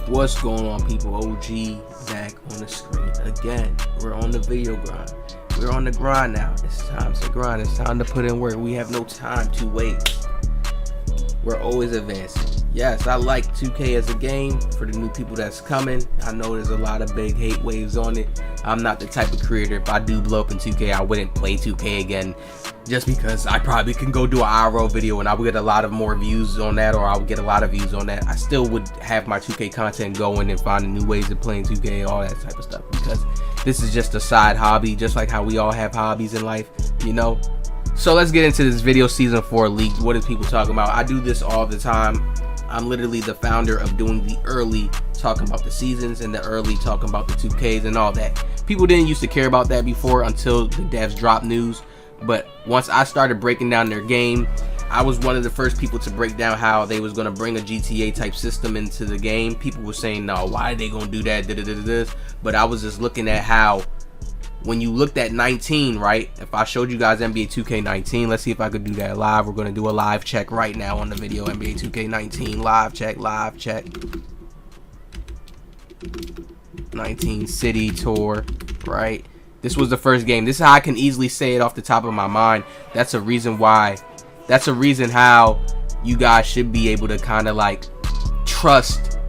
What's going on, people? OG back on the screen again. We're on the video grind. We're on the grind now. It's time to grind. It's time to put in work. We have no time to wait. We're always advancing. Yes, I like 2K as a game. For the new people that's coming, I know there's a lot of big hate waves on it. I'm not the type of creator, if I do blow up in 2K, I wouldn't play 2K again, just because I probably can go do an IRL video and I would get a lot of more views on that, or I would get a lot of views on that. I still would have my 2K content going and finding new ways of playing 2K, all that type of stuff, because this is just a side hobby, just like how we all have hobbies in life, you know. So let's get into this video. Season 4 leaked. What is people talking about? I do this all the time. I'm literally the founder of doing the early talking about the seasons and the early talking about the 2Ks and all that. People didn't used to care about that before until the devs dropped news, but once I started breaking down their game, I was one of the first people to break down how they was going to bring a GTA type system into the game. People were saying, no, why are they going to do that, this? But I was just looking at how, when you looked at 19, right? If I showed you guys NBA 2K19, let's see if I could do that live. We're going to do a live check right now on the video. NBA 2K19 live check. 19 city tour, right? This was the first game. This is how I can easily say it off the top of my mind. That's a reason why. That's a reason how you guys should be able to kind of like trust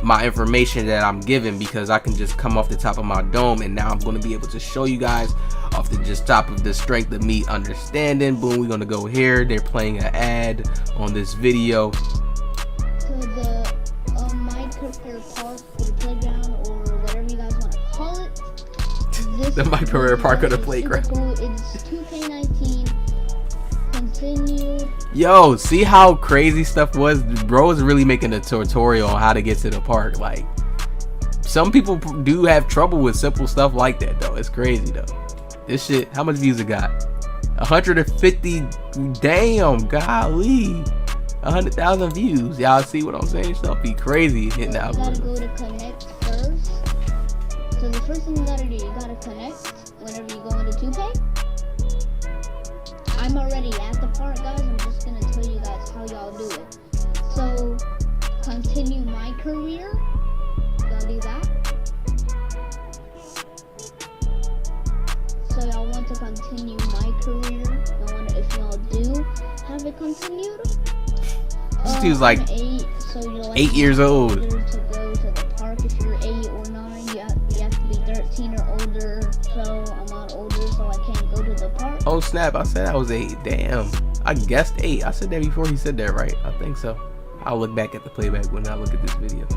my information that I'm giving, because I can just come off the top of my dome, and now I'm going to be able to show you guys off the just top of the strength of me understanding. Boom, we're going to go here. They're playing an ad on this video. So the my career park, or the playground, or whatever you guys want to call it. This the my career park or the playground. Cool. It's 2K19. Continue. Yo, see how crazy stuff was? Bro is really making a tutorial on how to get to the park. Like, some people do have trouble with simple stuff like that, though. It's crazy, though. This shit, how much views it got? 150. Damn, golly. 100,000 views. Y'all see what I'm saying? Stuff be crazy hitting the algorithm. You gotta go to connect first. So the first thing you gotta do, you gotta connect whenever you go into 2K. I'm already at the part, guys. I'm just gonna tell you guys how y'all do it. So, continue my career. Y'all do that. So y'all want to continue my career. If y'all do have it continued. This dude's like I'm 8, so you're like 8 years old. To go to the park. If you're 8 or 9, you have to be 13 or older. So I'm not older, so I can't go to the park. Oh snap, I said I was 8. Damn, I guessed 8. I said that before he said that, right? I think so. I'll look back at the playback when I look at this video.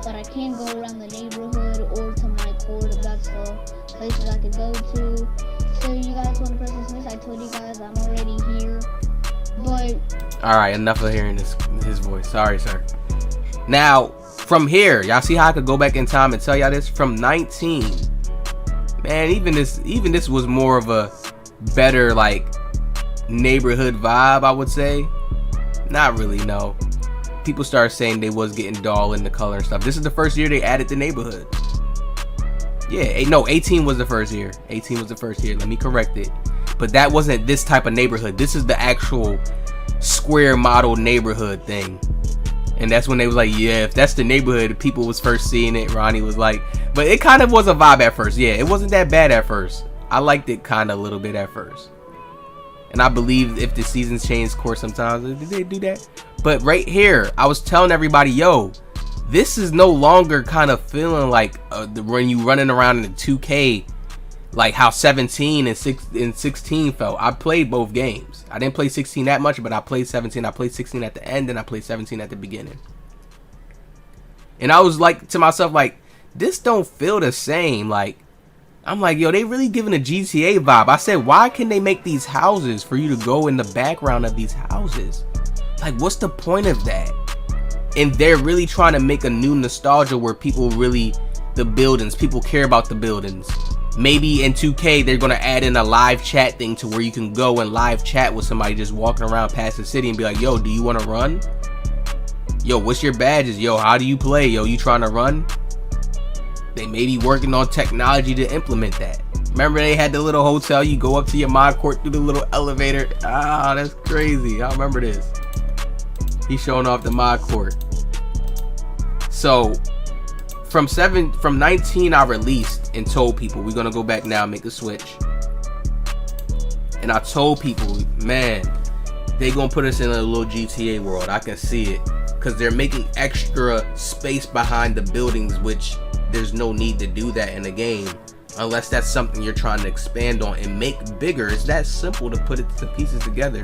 But I can't go around the neighborhood or to my court if that's the places I could go to. So you guys want to press dismiss? I told you guys I'm already here. But alright, enough of hearing his voice. Sorry, sir. Now, from here, y'all see how I could go back in time and tell y'all this? From 19, man, even this was more of a better like neighborhood vibe, I would say. Not really, no. People started saying they was getting dull in the color and stuff. This is the first year they added the neighborhood. Yeah, no, 18 was the first year. 18 was the first year. Let me correct it. But that wasn't this type of neighborhood. This is the actual square model neighborhood thing. And that's when they was like, yeah, if that's the neighborhood, people was first seeing it. Ronnie was like, but it kind of was a vibe at first. Yeah, it wasn't that bad at first. I liked it kind of a little bit at first. And I believe if the seasons change course sometimes, did they do that? But right here, I was telling everybody, yo, this is no longer kind of feeling like when you running around in the 2K, like how 17 and 16 felt. I played both games. I didn't play 16 that much, but I played 17. I played 16 at the end, and I played 17 at the beginning. And I was like to myself, like, this don't feel the same. Like, I'm like, yo, they really giving a GTA vibe. I said, why can they make these houses for you to go in the background of these houses? Like, what's the point of that? And they're really trying to make a new nostalgia where people really, the buildings, people care about the buildings. Maybe in 2K, they're going to add in a live chat thing to where you can go and live chat with somebody just walking around past the city and be like, yo, do you want to run? Yo, what's your badges? Yo, how do you play? Yo, you trying to run? They may be working on technology to implement that. Remember they had the little hotel, you go up to your mod court through the little elevator. Ah, that's crazy. I remember this. He's showing off the mod court. So from 19 I released and told people we're gonna go back now and make the switch. And I told people, man, they gonna put us in a little GTA world. I can see it. Because they're making extra space behind the buildings, which there's no need to do that in the game. Unless that's something you're trying to expand on and make bigger. It's that simple to put the pieces together.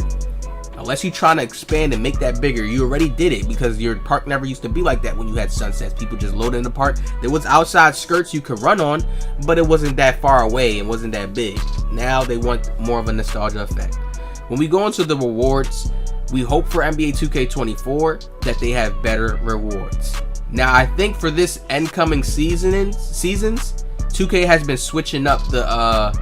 Unless you're trying to expand and make that bigger. You already did it because your park never used to be like that when you had sunsets. People just loaded in the park. There was outside skirts you could run on, but it wasn't that far away and wasn't that big. Now they want more of a nostalgia effect. When we go into the rewards, we hope for NBA 2K24 that they have better rewards. Now I think for this incoming seasons, 2K has been switching up the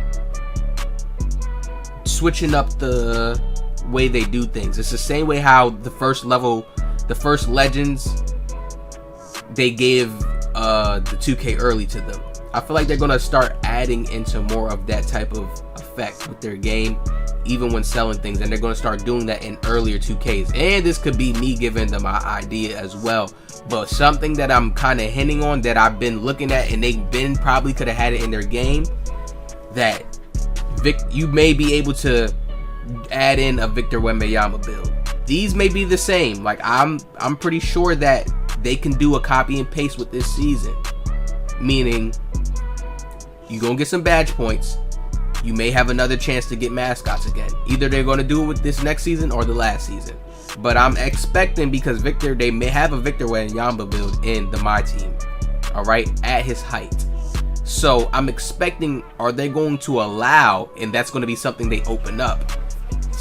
way they do things. It's the same way how the first legends, they gave the 2K early to them. I feel like they're gonna start adding into more of that type of effect with their game, even when selling things, and they're going to start doing that in earlier 2Ks. And this could be me giving them my idea as well, but something that I'm kind of hinting on that I've been looking at, and they've been probably could have had it in their game, that you may be able to add in a Victor Wembanyama build. These may be the same. Like I'm pretty sure that they can do a copy and paste with this season, meaning you're gonna get some badge points. You may have another chance to get mascots again. Either they're going to do it with this next season or the last season. But I'm expecting, because they may have a Victor Wembanyama build in the My Team. Alright, at his height. So I'm expecting, are they going to allow, and that's going to be something they open up,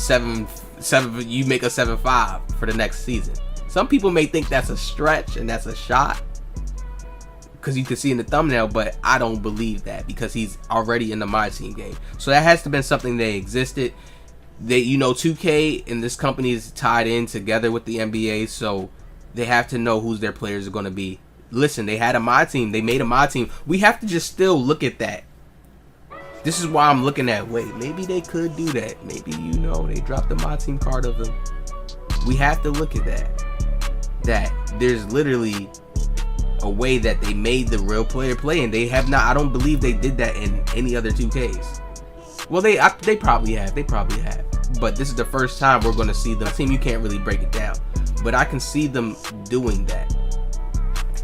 you make a 7-5 for the next season. Some people may think that's a stretch and that's a shot, because you can see in the thumbnail, but I don't believe that, because he's already in the My Team game. So that has to have been something they existed. 2K and this company is tied in together with the NBA, so they have to know who's their players are going to be. Listen, they had a My Team. They made a My Team. We have to just still look at that. This is why I'm looking at, wait, maybe they could do that. Maybe, they dropped the My Team card of them. We have to look at that. That there's literally a way that they made the real player play, and they have not. I don't believe they did that in any other 2Ks. Well, they probably have. But this is the first time we're going to see the team. You can't really break it down, but I can see them doing that.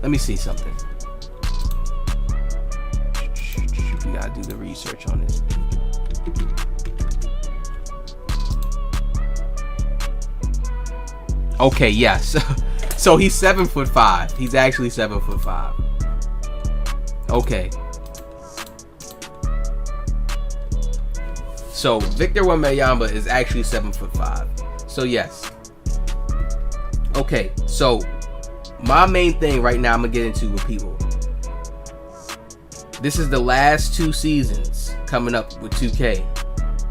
Let me see something. We gotta do the research on this. Okay, yes. So he's 7'5". He's actually 7'5". Okay. So Victor Wembanyama is actually 7'5". So yes. Okay. So my main thing right now, I'm gonna get into with people. This is the last 2 seasons coming up with 2K.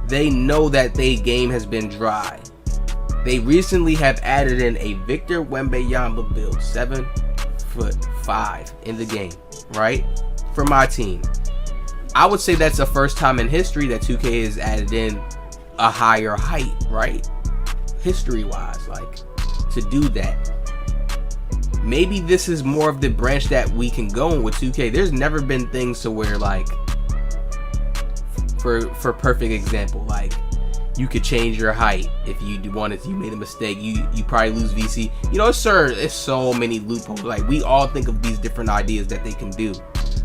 They know that their game has been dry. They recently have added in a Victor Wembanyama build, 7'5" in the game, right? For My Team. I would say that's the first time in history that 2K has added in a higher height, right? History-wise, like, to do that. Maybe this is more of the branch that we can go in with 2K. There's never been things to where, like, for perfect example, like, you could change your height if you wanted to. You made a mistake, you probably lose VC. It's so many loopholes. Like, we all think of these different ideas that they can do,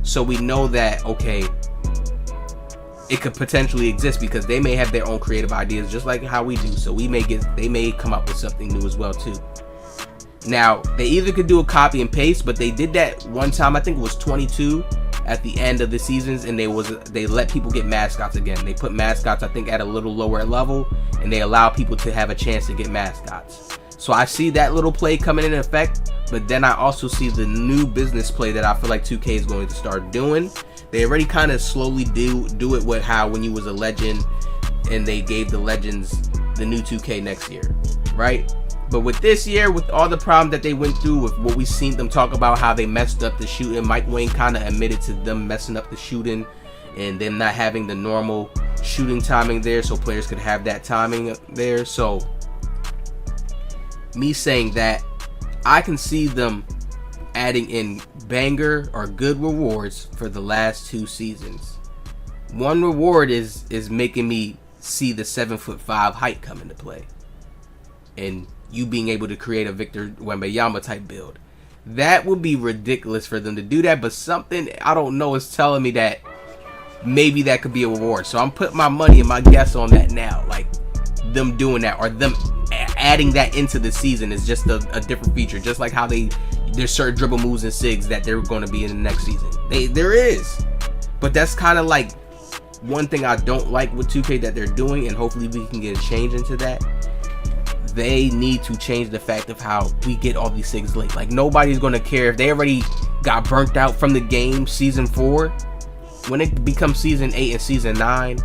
so we know that, okay, it could potentially exist, because they may have their own creative ideas just like how we do. So they may come up with something new as well too. Now, they either could do a copy and paste, but they did that one time, I think it was 22 at the end of the seasons, and they let people get mascots again. They put mascots, I think, at a little lower level, and they allow people to have a chance to get mascots. So I see that little play coming in effect, but then I also see the new business play that I feel like 2K is going to start doing. They already kind of slowly do it with how when you was a legend and they gave the legends the new 2K next year, right? But with this year, with all the problems that they went through, with what we seen them talk about how they messed up the shooting, Mike Wayne kind of admitted to them messing up the shooting and them not having the normal shooting timing there, so players could have that timing there. So me saying that, I can see them adding in banger or good rewards for the last 2 seasons. One reward is making me see the 7'5" height come into play, and you being able to create a Victor Wembanyama type build. That would be ridiculous for them to do that, but something I don't know is telling me that maybe that could be a reward. So I'm putting my money and my guess on that now, like them doing that, or them adding that into the season is just a different feature, just like how there's certain dribble moves and SIGs that they're going to be in the next season. There is, but that's kind of like one thing I don't like with 2K that they're doing, and hopefully we can get a change into that. They need to change the fact of how we get all these SIGs late. Like, nobody's going to care if they already got burnt out from the game season 4. When it becomes season 8 and season 9,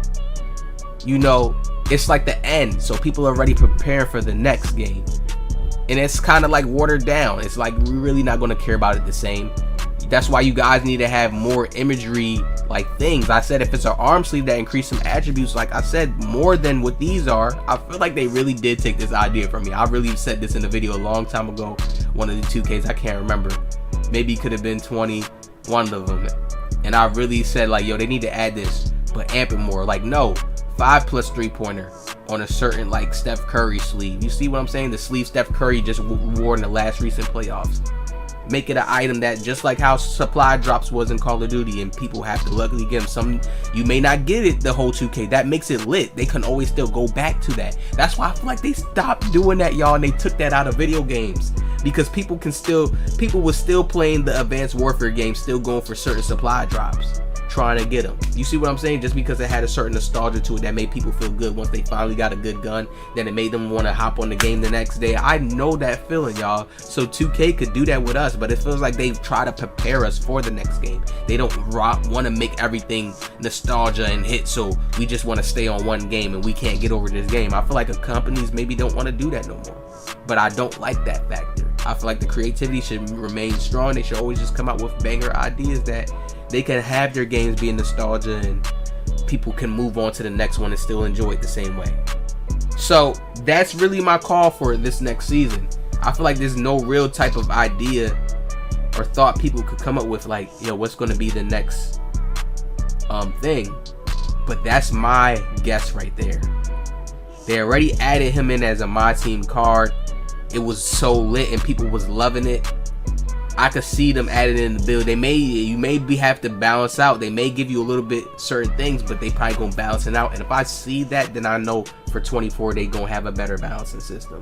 you know, it's like the end. So people are already preparing for the next game. And it's kind of like watered down. It's like we're really not going to care about it the same. That's why you guys need to have more imagery, like things. I said if it's an arm sleeve that increase some attributes, like I said, more than what these are. I feel like they really did take this idea from me. I really said this in a video a long time ago. One of the 2Ks, I can't remember. Maybe it could have been 21 of them. And I really said like, yo, they need to add this, but amp it more. Like, no, 5+ 3-pointer on a certain like Steph Curry sleeve. You see what I'm saying? The sleeve Steph Curry just wore in the last recent playoffs. Make it an item that, just like how supply drops was in Call of Duty, and people have to luckily get them. Some you may not get it the whole 2K. That makes it lit. They can always still go back to that. That's why I feel like they stopped doing that, y'all, and they took that out of video games, because people were still playing the Advanced Warfare game, still going for certain supply drops, trying to get them. You see what I'm saying? Just because it had a certain nostalgia to it that made people feel good once they finally got a good gun, then it made them want to hop on the game the next day. I know that feeling, y'all. So 2K could do that with us, but it feels like they try to prepare us for the next game. They don't want to make everything nostalgia and hit, so we just want to stay on one game and we can't get over this game. I feel like companies maybe don't want to do that no more, but I don't like that factor. I feel like the creativity should remain strong. They should always just come out with banger ideas that they can have their games be nostalgia and people can move on to the next one and still enjoy it the same way. So that's really my call for this next season. I feel like there's no real type of idea or thought people could come up with, like, yo, what's going to be the next thing. But that's my guess right there. They already added him in as a My Team card. It was so lit and people was loving it. I could see them added in the build. You may have to balance out. They may give you a little bit certain things, but they probably gonna balance it out. And if I see that, then I know for 24 they gonna have a better balancing system.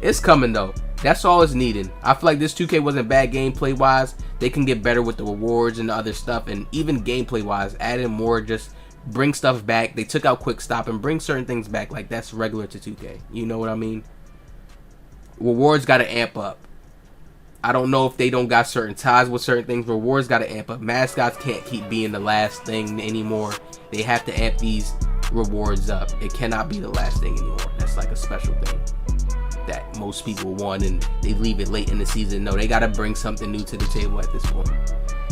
It's coming though. That's all it's needed. I feel like this 2K wasn't bad gameplay wise. They can get better with the rewards and the other stuff, and even gameplay wise, add in more, just bring stuff back. They took out quick stop and bring certain things back. Like, that's regular to 2K. You know what I mean? Rewards gotta amp up. I don't know if they don't got certain ties with certain things. Rewards got to amp up. Mascots can't keep being the last thing anymore. They have to amp these rewards up. It cannot be the last thing anymore. That's like a special thing that most people want, and they leave it late in the season. No, they got to bring something new to the table at this point.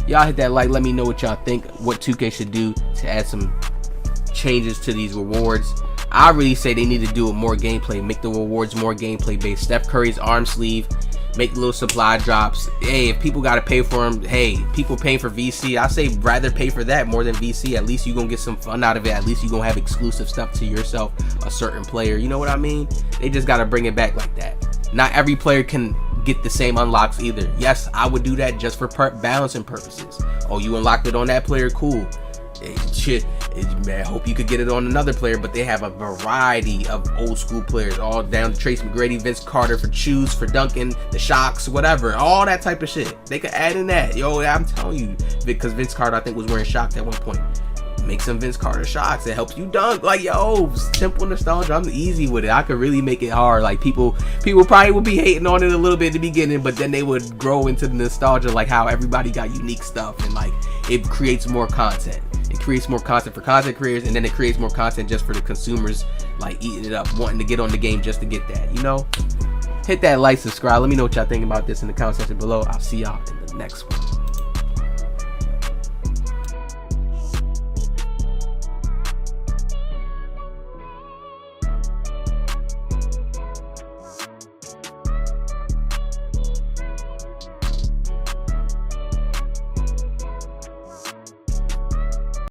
Y'all hit that like. Let me know what y'all think. What 2K should do to add some changes to these rewards. I really say they need to do it more gameplay. Make the rewards more gameplay based. Steph Curry's arm sleeve. Make little supply drops. Hey, if people gotta pay for them, hey, people paying for VC, I say rather pay for that more than VC. At least you gonna get some fun out of it. At least you gonna have exclusive stuff to yourself, a certain player. You know what I mean? They just gotta bring it back like that. Not every player can get the same unlocks either. Yes, I would do that just for balancing purposes. Oh, you unlocked it on that player? Cool. Shit, man, I hope you could get it on another player, but they have a variety of old school players, all down to Trace McGrady, Vince Carter for Choose, for Duncan, the Shocks, whatever, all that type of shit. They could add in that. Yo, I'm telling you, because Vince Carter, I think, was wearing Shocks at one point. Make some Vince Carter Shocks. It helps you dunk. Like, yo, simple nostalgia. I'm easy with it. I could really make it hard. Like, people probably would be hating on it a little bit at the beginning, but then they would grow into the nostalgia, like how everybody got unique stuff, and like it creates more content. It creates more content for content creators, and then it creates more content just for the consumers, like eating it up, wanting to get on the game just to get that, you know? Hit that like, subscribe. Let me know what y'all think about this in the comment section below. I'll see y'all in the next one.